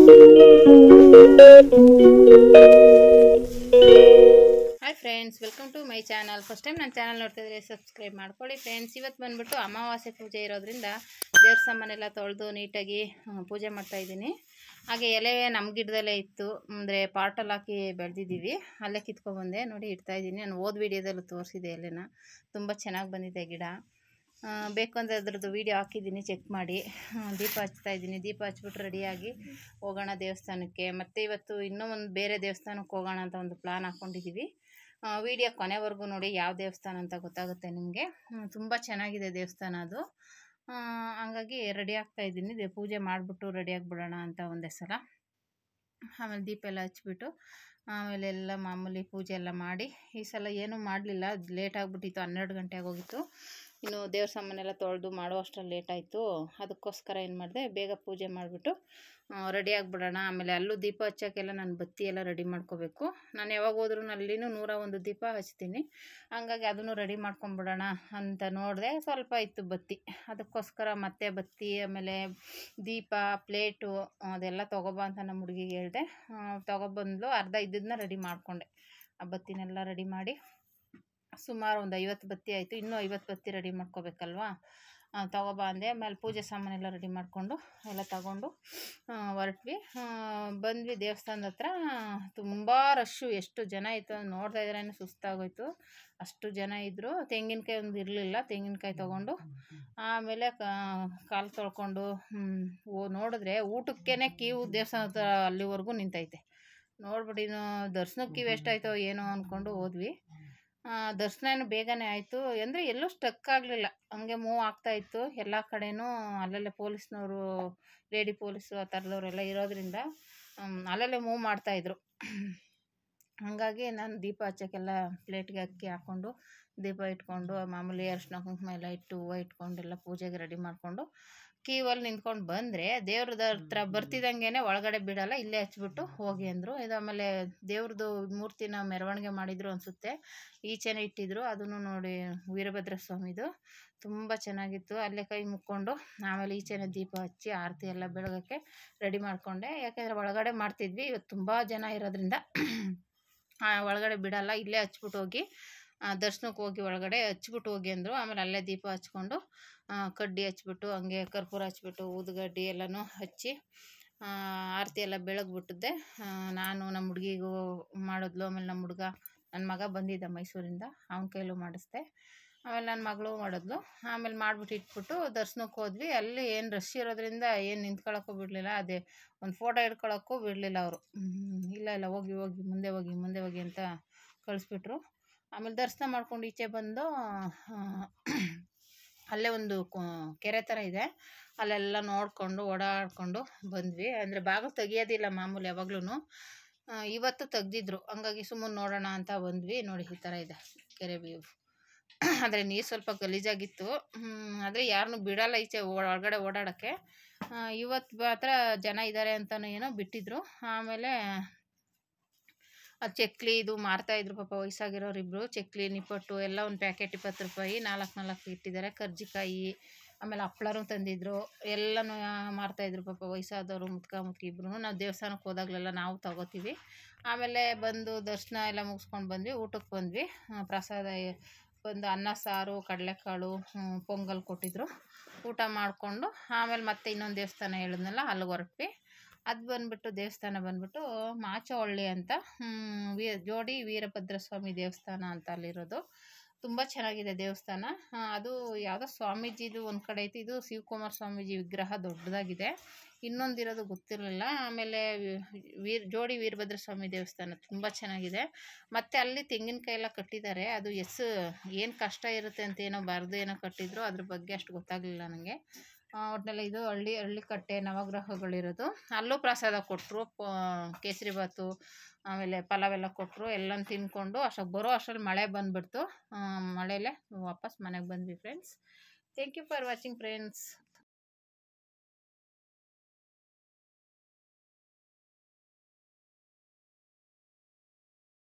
Hi friends, welcome to my channel. First time ನನ್ನ channel ನೋಡ್ತಾ ಇದ್ರೆ ಸಬ್ಸ್ಕ್ರೈಬ್ ಮಾಡ್ಕೊಳ್ಳಿ ಫ್ರೆಂಡ್ಸ್. ಇವತ್ತು ಬಂದುಬಿಟ್ಟು ಅಮಾವಾಸ್ಯೆ ಪೂಜೆ ಇರೋದ್ರಿಂದ ದೇವ್ರ ಸಾಮಾನೆಲ್ಲ ತೊಳೆದು ನೀಟಾಗಿ ಪೂಜೆ ಮಾಡ್ತಾಯಿದ್ದೀನಿ. ಹಾಗೆ ಎಲೆ ನಮ್ಮ ಗಿಡದಲ್ಲೇ ಇತ್ತು, ಅಂದರೆ ಪಾಟಲ್ಲಿ ಹಾಕಿ ಬೆಳೆದಿದ್ದೀವಿ, ಅಲ್ಲೇ ಕಿತ್ಕೊಬಂದೆ. ನೋಡಿ ಇಡ್ತಾಯಿದ್ದೀನಿ. ನಾನು ಓದ್ ವೀಡಿಯೋದಲ್ಲೂ ತೋರಿಸಿದೆ ಎಲೆನ, ತುಂಬ ಚೆನ್ನಾಗಿ ಬಂದಿದೆ ಗಿಡ. ಬೇಕು ಅಂದರೆ ಅದ್ರದ್ದು ವೀಡಿಯೋ ಹಾಕಿದ್ದೀನಿ, ಚೆಕ್ ಮಾಡಿ. ದೀಪ ಹಚ್ತಾಯಿದ್ದೀನಿ. ದೀಪ ಹಚ್ಬಿಟ್ಟು ರೆಡಿಯಾಗಿ ಹೋಗೋಣ ದೇವಸ್ಥಾನಕ್ಕೆ. ಮತ್ತು ಇವತ್ತು ಇನ್ನೂ ಒಂದು ಬೇರೆ ದೇವಸ್ಥಾನಕ್ಕೆ ಹೋಗೋಣ ಅಂತ ಒಂದು ಪ್ಲ್ಯಾನ್ ಹಾಕ್ಕೊಂಡಿದ್ದೀವಿ. ವಿಡಿಯೋ ಕೊನೆವರೆಗೂ ನೋಡಿ, ಯಾವ ದೇವಸ್ಥಾನ ಅಂತ ಗೊತ್ತಾಗುತ್ತೆ ನಿಮಗೆ. ತುಂಬ ಚೆನ್ನಾಗಿದೆ ದೇವಸ್ಥಾನ ಅದು. ಹಂಗಾಗಿ ರೆಡಿ ಆಗ್ತಾಯಿದ್ದೀನಿ. ಪೂಜೆ ಮಾಡಿಬಿಟ್ಟು ರೆಡಿಯಾಗಿಬಿಡೋಣ ಅಂತ ಒಂದೇ ಸಲ. ಆಮೇಲೆ ದೀಪ ಎಲ್ಲ ಹಚ್ಬಿಟ್ಟು ಆಮೇಲೆ ಎಲ್ಲ ಮಾಮೂಲಿ ಪೂಜೆ ಎಲ್ಲ ಮಾಡಿ. ಈ ಸಲ ಏನೂ ಮಾಡಲಿಲ್ಲ, ಲೇಟ್ ಆಗಿಬಿಟ್ಟಿತ್ತು, 12 ಗಂಟೆ ಆಗೋಗಿತ್ತು. ಇನ್ನು ದೇವ್ರ ಸಾಮಾನೆಲ್ಲ ತೊಳೆದು ಮಾಡೋ ಅಷ್ಟರಲ್ಲಿ ಲೇಟ್ ಆಯಿತು. ಅದಕ್ಕೋಸ್ಕರ ಏನು ಮಾಡಿದೆ, ಬೇಗ ಪೂಜೆ ಮಾಡಿಬಿಟ್ಟು ರೆಡಿ ಆಗಿಬಿಡೋಣ. ಆಮೇಲೆ ಅಲ್ಲೂ ದೀಪ ಹಚ್ಚೋಕ್ಕೆಲ್ಲ ನಾನು ಬತ್ತಿ ಎಲ್ಲ ರೆಡಿ ಮಾಡ್ಕೋಬೇಕು. ನಾನು ಯಾವಾಗ ಹೋದ್ರೂ ಅಲ್ಲಿನೂ 101 ದೀಪ ಹಚ್ತೀನಿ. ಹಂಗಾಗಿ ಅದನ್ನು ರೆಡಿ ಮಾಡ್ಕೊಂಬಿಡೋಣ ಅಂತ ನೋಡಿದೆ. ಸ್ವಲ್ಪ ಇತ್ತು ಬತ್ತಿ, ಅದಕ್ಕೋಸ್ಕರ ಮತ್ತೆ ಬತ್ತಿ ಆಮೇಲೆ ದೀಪ ಪ್ಲೇಟು ಅದೆಲ್ಲ ತೊಗೊಬಾ ಅಂತ ನಮ್ಮ ಹುಡುಗಿಗೆ ಹೇಳಿದೆ. ತೊಗೊಬಂದ್ಲು. ಅರ್ಧ ಇದ್ದದನ್ನ ರೆಡಿ ಮಾಡಿಕೊಂಡೆ. ಆ ಬತ್ತಿನೆಲ್ಲ ರೆಡಿ ಮಾಡಿ ಸುಮಾರು ಒಂದು 50 ಬತ್ತಿ ಆಯಿತು. ಇನ್ನೂ 50 ಬತ್ತಿ ರೆಡಿ ಮಾಡ್ಕೋಬೇಕಲ್ವಾ, ತೊಗೊಬಾ ಅಂದೆ. ಆಮೇಲೆ ಪೂಜೆ ಸಾಮಾನೆಲ್ಲ ರೆಡಿ ಮಾಡಿಕೊಂಡು ಎಲ್ಲ ತಗೊಂಡು ಹೊರಟ್ವಿ. ಬಂದ್ವಿ ದೇವಸ್ಥಾನದ ಹತ್ರ. ತುಂಬ ರಶ್ಶು, ಎಷ್ಟು ಜನ ಇತ್ತು ನೋಡ್ತಾ ಇದ್ರೇ ಸುಸ್ತಾಗೋಯ್ತು, ಅಷ್ಟು ಜನ ಇದ್ದರು. ತೆಂಗಿನಕಾಯಿ ಒಂದು ಇರಲಿಲ್ಲ, ತೆಂಗಿನಕಾಯಿ ತೊಗೊಂಡು ಆಮೇಲೆ ಕಾಲು ತೊಳ್ಕೊಂಡು ನೋಡಿದ್ರೆ ಊಟಕ್ಕೇ ಕ್ಯೂ ದೇವಸ್ಥಾನ ಹತ್ರ ಅಲ್ಲಿವರೆಗೂ ನಿಂತೈತೆ. ನೋಡ್ಬಿಟ್ಟು ಇನ್ನು ದರ್ಶನಕ್ಕೆ ಕ್ಯೂ ಎಷ್ಟಾಯ್ತೋ ಏನೋ ಅಂದ್ಕೊಂಡು ಹೋದ್ವಿ. ದರ್ಶನ ಏನು ಬೇಗನೆ ಆಯಿತು, ಅಂದರೆ ಎಲ್ಲೂ ಸ್ಟಕ್ ಆಗಲಿಲ್ಲ, ಹಂಗೆ ಮೂವ್ ಆಗ್ತಾಯಿತ್ತು ಎಲ್ಲ ಕಡೆನೂ. ಅಲ್ಲಲ್ಲೇ ಪೊಲೀಸ್ನವರು, ಲೇಡಿ ಪೊಲೀಸು ಆ ಥರದವರೆಲ್ಲ ಇರೋದ್ರಿಂದ ಅಲ್ಲಲ್ಲೇ ಮೂವ್ ಮಾಡ್ತಾಯಿದ್ರು. ಹಾಗಾಗಿ ನಾನು ದೀಪ ಹಚ್ಚೋಕ್ಕೆಲ್ಲ ಪ್ಲೇಟ್ಗೆ ಅಕ್ಕಿ ಹಾಕ್ಕೊಂಡು ದೀಪ ಇಟ್ಕೊಂಡು ಮಾಮೂಲಿ ಅರಿಶಿನ ಕುಂಕುಮ ಎಲ್ಲ ಇಟ್ಟು ಹೂವು ಇಟ್ಕೊಂಡೆಲ್ಲ ಪೂಜೆಗೆ ರೆಡಿ ಮಾಡಿಕೊಂಡು ಕ್ಯೂವಲ್ಲಿ ನಿಂತ್ಕೊಂಡು ಬಂದರೆ ದೇವ್ರದ ಹತ್ರ ಬರ್ತಿದ್ದಂಗೆ ಒಳಗಡೆ ಬಿಡೋಲ್ಲ, ಇಲ್ಲೇ ಹಚ್ಬಿಟ್ಟು ಹೋಗಿ ಅಂದರು. ಇದು ಆಮೇಲೆ ದೇವ್ರದ್ದು ಮೂರ್ತಿನ ಮೆರವಣಿಗೆ ಮಾಡಿದರು ಅನಿಸುತ್ತೆ, ಈಚೆನೇ ಇಟ್ಟಿದ್ರು. ಅದನ್ನು ನೋಡಿ ವೀರಭದ್ರ ಸ್ವಾಮಿದು ತುಂಬ ಚೆನ್ನಾಗಿತ್ತು. ಅಲ್ಲೇ ಕೈ ಮುಕ್ಕೊಂಡು ಆಮೇಲೆ ಈಚೆನೇ ದೀಪ ಹಚ್ಚಿ ಆರತಿ ಎಲ್ಲ ಬೆಳಗೋಕ್ಕೆ ರೆಡಿ ಮಾಡಿಕೊಂಡೆ. ಯಾಕೆಂದರೆ ಒಳಗಡೆ ಮಾಡ್ತಿದ್ವಿ, ಇವತ್ತು ತುಂಬ ಜನ ಇರೋದ್ರಿಂದ ಒಳಗಡೆ ಬಿಡೋಲ್ಲ, ಇಲ್ಲೇ ಹಚ್ಬಿಟ್ಟು ಹೋಗಿ ದರ್ಶನಕ್ಕೆ ಹೋಗಿ ಒಳಗಡೆ ಹಚ್ಬಿಟ್ಟು ಹೋಗಿ ಅಂದರು. ಆಮೇಲೆ ಅಲ್ಲೇ ದೀಪ ಹಚ್ಕೊಂಡು ಕಡ್ಡಿ ಹಚ್ಬಿಟ್ಟು ಹಂಗೆ ಕರ್ಪೂರ ಹಚ್ಬಿಟ್ಟು ಊದುಗಡ್ಡಿ ಎಲ್ಲನೂ ಹಚ್ಚಿ ಆರತಿ ಎಲ್ಲ ಬೆಳಗ್ಬಿಟ್ಟಿದ್ದೆ. ನಾನು ನಮ್ಮ ಹುಡುಗಿಗೂ ಮಾಡಿದ್ಲು. ಆಮೇಲೆ ನಮ್ಮ ಹುಡುಗ, ನನ್ನ ಮಗ ಬಂದಿದ್ದ ಮೈಸೂರಿಂದ, ಅವನ ಕೈಲೂ ಮಾಡಿಸ್ದೆ. ಆಮೇಲೆ ನನ್ನ ಮಗಳು ಮಾಡಿದ್ಲು. ಆಮೇಲೆ ಮಾಡಿಬಿಟ್ಟು ಇಟ್ಬಿಟ್ಟು ದರ್ಶನಕ್ಕೆ ಹೋದ್ವಿ. ಅಲ್ಲಿ ಏನು ರಶ್ ಇರೋದ್ರಿಂದ ಏನು ನಿಂತ್ಕೊಳ್ಳೋಕ್ಕೂ ಬಿಡಲಿಲ್ಲ, ಅದೇ ಒಂದು ಫೋಟೋ ಹಿಡ್ಕೊಳ್ಳೋಕ್ಕೂ ಬಿಡಲಿಲ್ಲ ಅವರು. ಇಲ್ಲ ಹೋಗಿ ಹೋಗಿ ಮುಂದೆ ಹೋಗಿ ಮುಂದೆ ಹೋಗಿ ಅಂತ ಕಳಿಸ್ಬಿಟ್ರು. ಆಮೇಲೆ ದರ್ಶನ ಮಾಡ್ಕೊಂಡು ಈಚೆ ಬಂದು ಅಲ್ಲೇ ಒಂದು ಕೆರೆ ಥರ ಇದೆ, ಅಲ್ಲೆಲ್ಲ ನೋಡಿಕೊಂಡು ಓಡಾಡಿಕೊಂಡು ಬಂದ್ವಿ. ಅಂದರೆ ಬಾಗಿಲು ತೆಗಿಯೋದಿಲ್ಲ ಮಾಮೂಲಿ ಯಾವಾಗ್ಲೂ, ಇವತ್ತು ತೆಗ್ದಿದ್ರು, ಹಂಗಾಗಿ ಸುಮ್ಮನೆ ನೋಡೋಣ ಅಂತ ಬಂದ್ವಿ. ನೋಡಿ ಈ ಥರ ಇದೆ ಕೆರೆ ವ್ಯೂ. ಆದರೆ ನೀರು ಸ್ವಲ್ಪ ಗಲೀಜಾಗಿತ್ತು, ಆದರೆ ಯಾರನ್ನೂ ಬಿಡೋಲ್ಲ ಈಚೆ ಒಳಗಡೆ ಓಡಾಡೋಕ್ಕೆ. ಇವತ್ತು ಮಾತ್ರ ಜನ ಇದ್ದಾರೆ ಅಂತಲೂ ಏನೋ ಬಿಟ್ಟಿದ್ರು. ಆಮೇಲೆ ಚಕ್ಲಿ ಇದು ಮಾರ್ತಾಯಿದ್ರು ಪಾಪ, ವಯಸ್ಸಾಗಿರೋರಿಬ್ಬರು. ಚಕ್ಲಿ ನಿಪ್ಪಟ್ಟು ಎಲ್ಲ ಒಂದು ಪ್ಯಾಕೆಟ್ 20 ರೂಪಾಯಿ, 4 ಇಟ್ಟಿದ್ದಾರೆ. ಕರ್ಜಿಕಾಯಿ ಆಮೇಲೆ ಹಪ್ಳನೂ ತಂದಿದ್ರು, ಎಲ್ಲನೂ ಮಾರ್ತಾಯಿದ್ರು ಪಾಪ ವಯಸ್ಸಾದವರು, ಮುದುಕಿ ಇಬ್ಬರು. ನಾವು ದೇವಸ್ಥಾನಕ್ಕೆ ಹೋದಾಗಲೆಲ್ಲ ನಾವು ತಗೋತೀವಿ. ಆಮೇಲೆ ಬಂದು ದರ್ಶನ ಎಲ್ಲ ಮುಗಿಸ್ಕೊಂಡು ಬಂದ್ವಿ. ಊಟಕ್ಕೆ ಬಂದ್ವಿ. ಪ್ರಸಾದ ಬಂದು ಅನ್ನ ಸಾರು, ಕಡಲೆಕಾಳು, ಪೊಂಗಲ್ ಕೊಟ್ಟಿದ್ರು. ಊಟ ಮಾಡಿಕೊಂಡು ಆಮೇಲೆ ಮತ್ತೆ ಇನ್ನೊಂದು ದೇವಸ್ಥಾನ ಹೇಳಿದ್ನಲ್ಲ, ಅಲ್ಲಿಗೆ ಹೊರಟ್ವಿ. ಅದು ಬಂದುಬಿಟ್ಟು ದೇವಸ್ಥಾನ ಬಂದುಬಿಟ್ಟು ಮಾಚವಳ್ಳಿ ಅಂತ, ಜೋಡಿ ವೀರಭದ್ರ ಸ್ವಾಮಿ ದೇವಸ್ಥಾನ ಅಂತ ಅಲ್ಲಿರೋದು. ತುಂಬ ಚೆನ್ನಾಗಿದೆ ದೇವಸ್ಥಾನ. ಅದು ಯಾವುದೋ ಸ್ವಾಮೀಜಿದು ಒಂದು ಕಡೆ ಐತಿ, ಇದು ಶಿವಕುಮಾರ ಸ್ವಾಮೀಜಿ ವಿಗ್ರಹ ದೊಡ್ಡದಾಗಿದೆ. ಇನ್ನೊಂದಿರೋದು ಗೊತ್ತಿರಲಿಲ್ಲ. ಆಮೇಲೆ ಜೋಡಿ ವೀರಭದ್ರ ಸ್ವಾಮಿ ದೇವಸ್ಥಾನ ತುಂಬ ಚೆನ್ನಾಗಿದೆ. ಮತ್ತು ಅಲ್ಲಿ ತೆಂಗಿನಕಾಯಿ ಎಲ್ಲ ಕಟ್ಟಿದ್ದಾರೆ. ಅದು ಏನು ಕಷ್ಟ ಇರುತ್ತೆ ಅಂತ ಏನೋ ಬರೆದು ಏನೋ ಕಟ್ಟಿದ್ರು, ಅದ್ರ ಬಗ್ಗೆ ಅಷ್ಟು ಗೊತ್ತಾಗಲಿಲ್ಲ ನನಗೆ. ಒಟ್ಟಿನಲ್ಲಿ ಇದು ಹಳ್ಳಿ ಕಟ್ಟೆ ನವಗ್ರಹಗಳಿರೋದು. ಅಲ್ಲೂ ಪ್ರಸಾದ ಕೊಟ್ಟರು, ಕೇಸರಿ ಬಾತು ಆಮೇಲೆ ಪಲಾವೆಲ್ಲ ಕೊಟ್ಟರು. ಎಲ್ಲನೂ ತಿಂದ್ಕೊಂಡು ಅಷ್ಟರಲ್ಲಿ ಮಳೆ ಬಂದುಬಿಡ್ತು. ಮಳೆಯಲ್ಲೇ ವಾಪಸ್ ಮನೆಗೆ ಬಂದ್ವಿ friends. Thank you for watching friends.